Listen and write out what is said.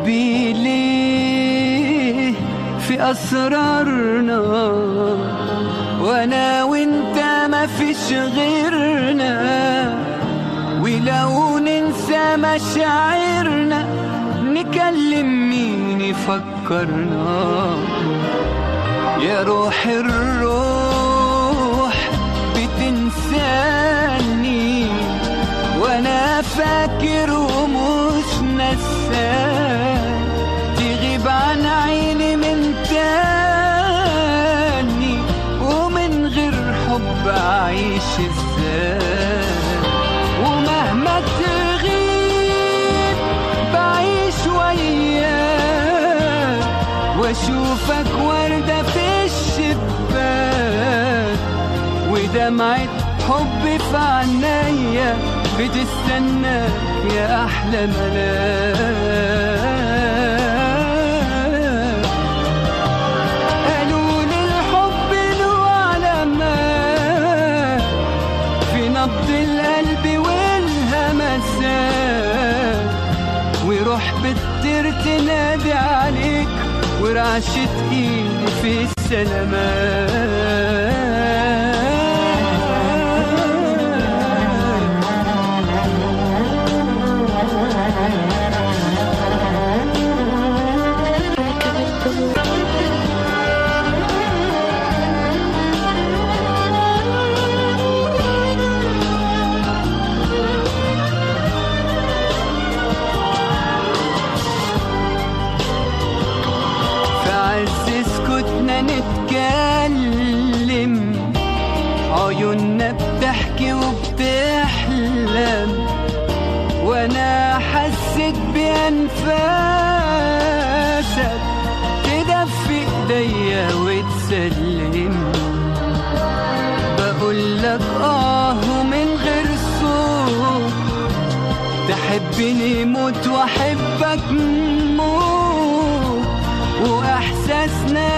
حبي ليه في أسرارنا، وأنا وأنت ما فيش غيرنا، ولو ننسى مشاعرنا نكلم مين يفكرنا. يا روح الروح بتنساني وانا فاكر ومش نسان، تغيب عن عيني من تاني، ومن غير حب اعيش ازاي؟ ومهما تغيب بعيش وياك، واشوفك وردة في الشباك، ودمعة حب في عينيا بتستناك يا أحلى ملاك. قالوا لي الحب له علامات في نبض القلب والهمسات، وروح بتطير تنادي عليك، ورعشة ايدي في السلامات. نتكلم عيوننا بتحكي وبتحلم، وانا حسيت بانفاسك تدفي ايديا وتسلم. بقولك ومن غير صوت، تحبني موت واحبك موت، واحساسنا